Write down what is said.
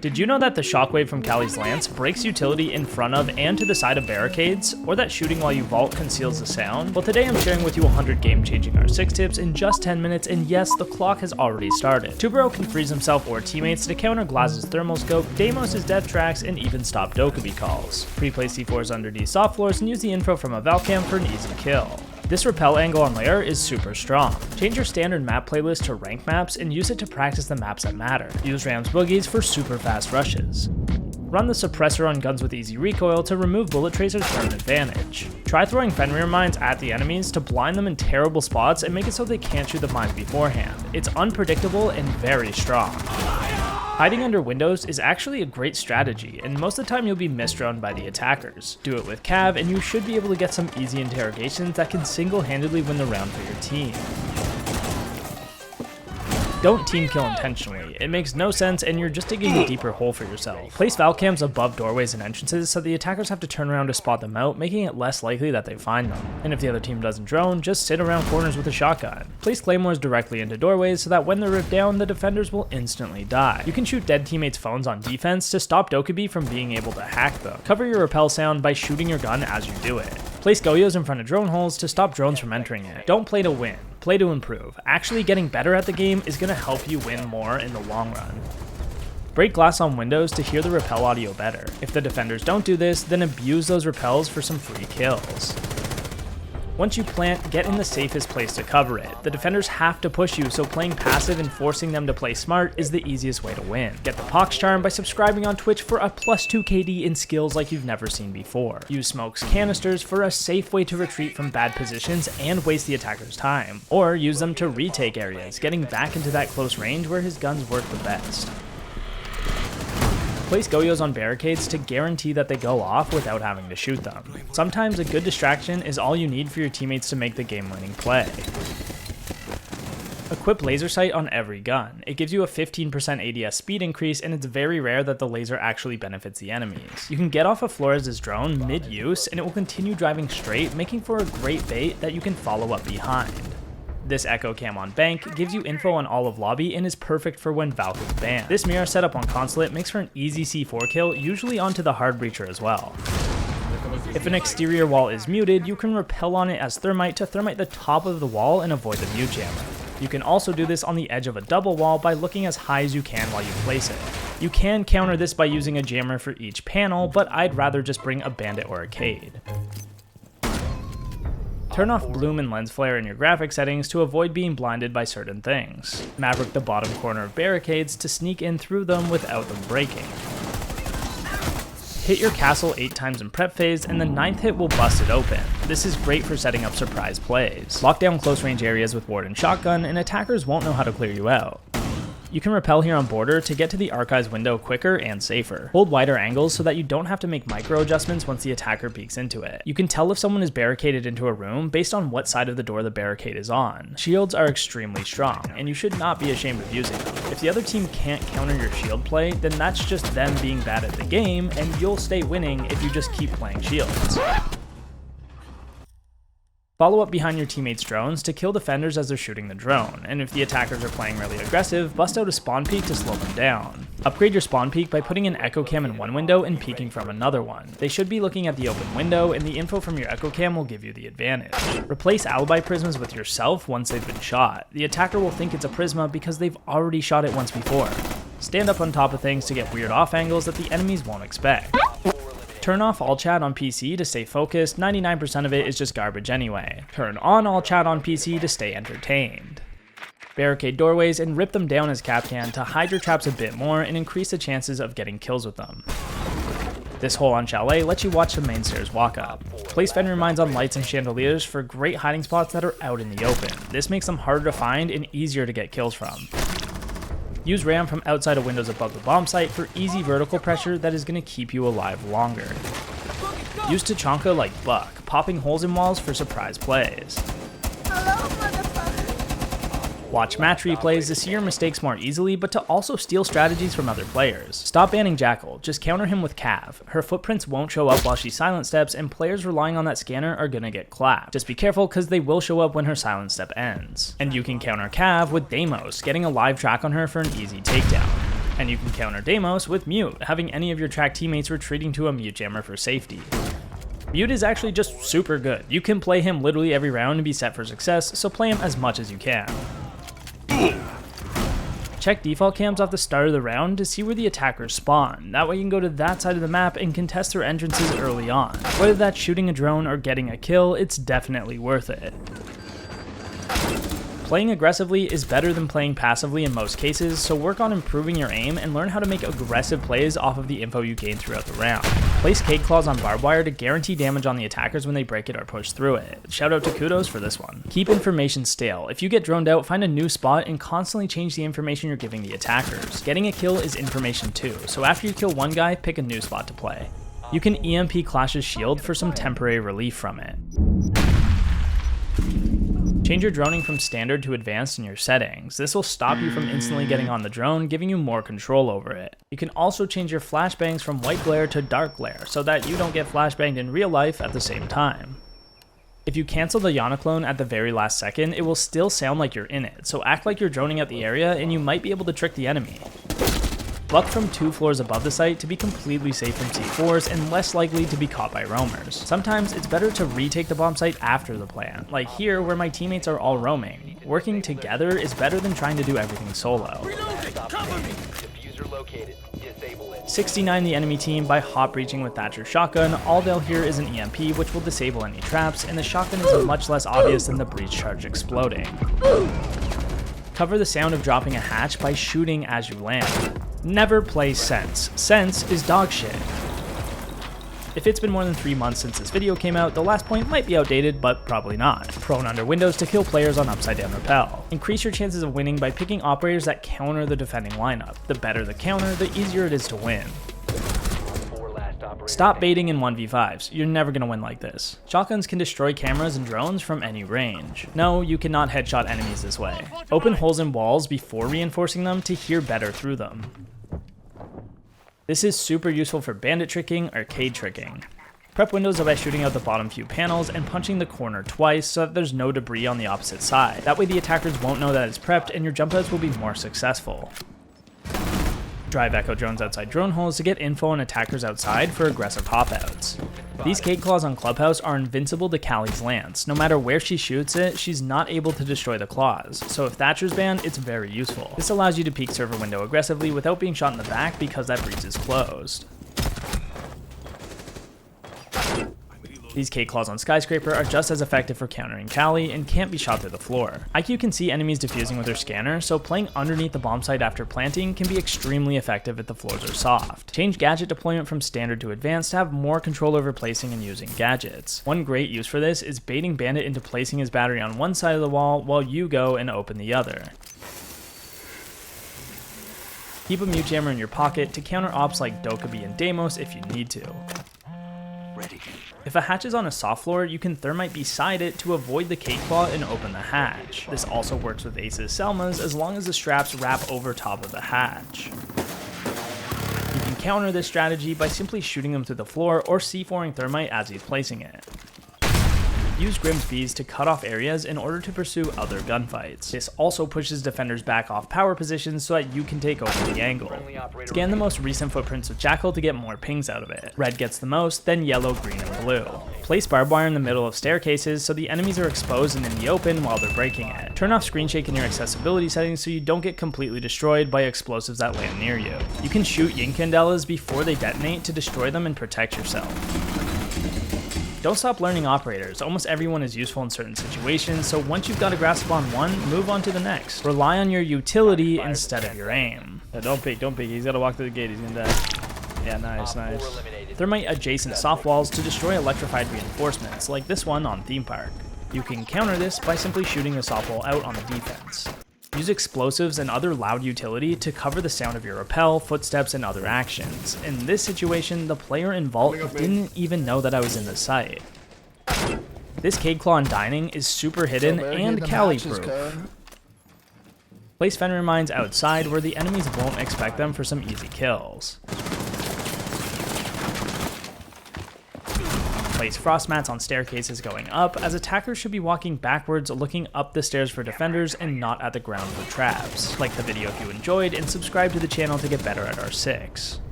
Did you know that the shockwave from Kali's lance breaks utility in front of and to the side of barricades, or that shooting while you vault conceals the sound? Well, today I'm sharing with you 100 game-changing R6 tips in just 10 minutes, and yes, the clock has already started. Tubero can freeze himself or teammates to counter Glaz's thermal scope, Deimos his death tracks, and even stop Dokkaebi calls. Pre-play C4s under D soft floors and use the info from a Valcam for an easy kill. This repel angle on layer is super strong. Change your standard map playlist to rank maps and use it to practice the maps that matter. Use Ram's boogies for super fast rushes. Run the suppressor on guns with easy recoil to remove bullet tracers for an advantage. Try throwing Fenrir mines at the enemies to blind them in terrible spots and make it so they can't shoot the mines beforehand. It's unpredictable and very strong. Hiding under windows is actually a great strategy, and most of the time you'll be misdrowned by the attackers. Do it with Cav, and you should be able to get some easy interrogations that can single-handedly win the round for your team. Don't team kill intentionally, it makes no sense and you're just digging a deeper hole for yourself. Place Valcams above doorways and entrances so the attackers have to turn around to spot them out, making it less likely that they find them. And if the other team doesn't drone, just sit around corners with a shotgun. Place claymores directly into doorways so that when they're ripped down, the defenders will instantly die. You can shoot dead teammates' phones on defense to stop Dokkaebi from being able to hack them. Cover your repel sound by shooting your gun as you do it. Place Goyos in front of drone holes to stop drones from entering it. Don't play to win, play to improve. Actually getting better at the game is going to help you win more in the long run. Break glass on windows to hear the repel audio better. If the defenders don't do this, then abuse those repels for some free kills. Once you plant, get in the safest place to cover it. The defenders have to push you, so playing passive and forcing them to play smart is the easiest way to win. Get the Pox charm by subscribing on Twitch for a +2 KD in skills like you've never seen before. Use Smoke's canisters for a safe way to retreat from bad positions and waste the attacker's time. Or use them to retake areas, getting back into that close range where his guns work the best. Place Goyos on barricades to guarantee that they go off without having to shoot them. Sometimes a good distraction is all you need for your teammates to make the game-winning play. Equip laser sight on every gun. It gives you a 15% ADS speed increase, and it's very rare that the laser actually benefits the enemies. You can get off of Flores' drone mid-use, and it will continue driving straight, making for a great bait that you can follow up behind. This echo cam on bank gives you info on all of lobby and is perfect for when Valk is banned. This mirror setup on consulate makes for an easy C4 kill, usually onto the hard breacher as well. If an exterior wall is muted, you can repel on it as thermite to thermite the top of the wall and avoid the mute jammer. You can also do this on the edge of a double wall by looking as high as you can while you place it. You can counter this by using a jammer for each panel, but I'd rather just bring a bandit or a Cade. Turn off bloom and lens flare in your graphic settings to avoid being blinded by certain things. Maverick the bottom corner of barricades to sneak in through them without them breaking. Hit your castle 8 times in prep phase and the 9th hit will bust it open. This is great for setting up surprise plays. Lock down close range areas with ward and shotgun and attackers won't know how to clear you out. You can repel here on border to get to the archives window quicker and safer. Hold wider angles so that you don't have to make micro adjustments once the attacker peeks into it. You can tell if someone is barricaded into a room based on what side of the door the barricade is on. Shields are extremely strong, and you should not be ashamed of using them. If the other team can't counter your shield play, then that's just them being bad at the game, and you'll stay winning if you just keep playing shields. Follow up behind your teammates' drones to kill defenders as they're shooting the drone, and if the attackers are playing really aggressive, bust out a spawn peek to slow them down. Upgrade your spawn peek by putting an echo cam in one window and peeking from another one. They should be looking at the open window, and the info from your echo cam will give you the advantage. Replace alibi prismas with yourself once they've been shot. The attacker will think it's a prisma because they've already shot it once before. Stand up on top of things to get weird off angles that the enemies won't expect. Turn off all chat on PC to stay focused, 99% of it is just garbage anyway. Turn on all chat on PC to stay entertained. Barricade doorways and rip them down as Kapkan to hide your traps a bit more and increase the chances of getting kills with them. This hole on Chalet lets you watch the main stairs walk up. Place Fenrir mines on lights and chandeliers for great hiding spots that are out in the open. This makes them harder to find and easier to get kills from. Use RAM from outside of windows above the bomb site for easy vertical pressure that is going to keep you alive longer. Use Tachanka like Buck, popping holes in walls for surprise plays. Watch match replays to see your mistakes more easily, but to also steal strategies from other players. Stop banning Jackal, just counter him with Cav. Her footprints won't show up while she silent steps, and players relying on that scanner are gonna get clapped. Just be careful, cause they will show up when her silent step ends. And you can counter Cav with Deimos, getting a live track on her for an easy takedown. And you can counter Deimos with Mute, having any of your track teammates retreating to a Mute Jammer for safety. Mute is actually just super good. You can play him literally every round and be set for success, so play him as much as you can. Check default cams off the start of the round to see where the attackers spawn. That way you can go to that side of the map and contest their entrances early on. Whether that's shooting a drone or getting a kill, it's definitely worth it. Playing aggressively is better than playing passively in most cases, so work on improving your aim and learn how to make aggressive plays off of the info you gain throughout the round. Place cake claws on barbed wire to guarantee damage on the attackers when they break it or push through it. Shout out to Kudos for this one. Keep information stale. If you get droned out, find a new spot and constantly change the information you're giving the attackers. Getting a kill is information too, so after you kill one guy, pick a new spot to play. You can EMP Clash's shield for some temporary relief from it. Change your droning from standard to advanced in your settings. This will stop you from instantly getting on the drone, giving you more control over it. You can also change your flashbangs from white glare to dark glare, so that you don't get flashbanged in real life at the same time. If you cancel the Yana clone at the very last second, it will still sound like you're in it, so act like you're droning out the area and you might be able to trick the enemy. Buck from 2 floors above the site to be completely safe from C4s and less likely to be caught by roamers. Sometimes it's better to retake the bomb site after the plant, like here where my teammates are all roaming. Working together is better than trying to do everything solo. 69 the enemy team by hot breaching with Thatcher's shotgun. All they'll hear is an EMP which will disable any traps, and the shotgun is much less obvious than the breach charge exploding. Cover the sound of dropping a hatch by shooting as you land. Never play Sense. Sense is dog shit. If it's been more than 3 months since this video came out, the last point might be outdated, but probably not. Prone under windows to kill players on upside down rappel. Increase your chances of winning by picking operators that counter the defending lineup. The better the counter, the easier it is to win. Stop baiting in 1v5s, you're never gonna win like this. Shotguns can destroy cameras and drones from any range. No, you cannot headshot enemies this way. Open holes in walls before reinforcing them to hear better through them. This is super useful for bandit tricking, arcade tricking. Prep windows by shooting out the bottom few panels and punching the corner twice so that there's no debris on the opposite side. That way the attackers won't know that it's prepped and your jump outs will be more successful. Drive echo drones outside drone holes to get info on attackers outside for aggressive hop-outs. These cake claws on Clubhouse are invincible to Callie's lance. No matter where she shoots it, she's not able to destroy the claws, so if Thatcher's banned, it's very useful. This allows you to peek server window aggressively without being shot in the back because that breach is closed. These cake claws on Skyscraper are just as effective for countering Callie and can't be shot through the floor. IQ can see enemies defusing with their scanner, so playing underneath the bomb site after planting can be extremely effective if the floors are soft. Change gadget deployment from standard to advanced to have more control over placing and using gadgets. One great use for this is baiting Bandit into placing his battery on one side of the wall while you go and open the other. Keep a mute jammer in your pocket to counter ops like Dokkaebi and Deimos if you need to. Ready. If a hatch is on a soft floor, you can thermite beside it to avoid the cake claw and open the hatch. This also works with Ace's Selmas as long as the straps wrap over top of the hatch. You can counter this strategy by simply shooting them through the floor or C4ing thermite as he's placing it. Use Grimm's bees to cut off areas in order to pursue other gunfights. This also pushes defenders back off power positions so that you can take over the angle. Scan the most recent footprints of Jackal to get more pings out of it. Red gets the most, then yellow, green, and blue. Place barbed wire in the middle of staircases so the enemies are exposed and in the open while they're breaking it. Turn off screen shake in your accessibility settings so you don't get completely destroyed by explosives that land near you. You can shoot Yinkandelas before they detonate to destroy them and protect yourself. Don't stop learning operators. Almost everyone is useful in certain situations, so once you've got a grasp on one, move on to the next. Rely on your utility instead of your aim. Yeah, don't peek. He's gotta walk through the gate, he's gonna die. Yeah, nice. Thermite adjacent soft walls to destroy electrified reinforcements, like this one on Theme Park. You can counter this by simply shooting a soft wall out on the defense. Use explosives and other loud utility to cover the sound of your rappel, footsteps, and other actions. In this situation, the player in Vault didn't even know that I was in the site. This cake claw on Dining is super hidden and Callie proof. Place Fenrir mines outside where the enemies won't expect them for some easy kills. place frost mats on staircases going up, as attackers should be walking backwards looking up the stairs for defenders and not at the ground for traps. Like the video if you enjoyed, and subscribe to the channel to get better at R6.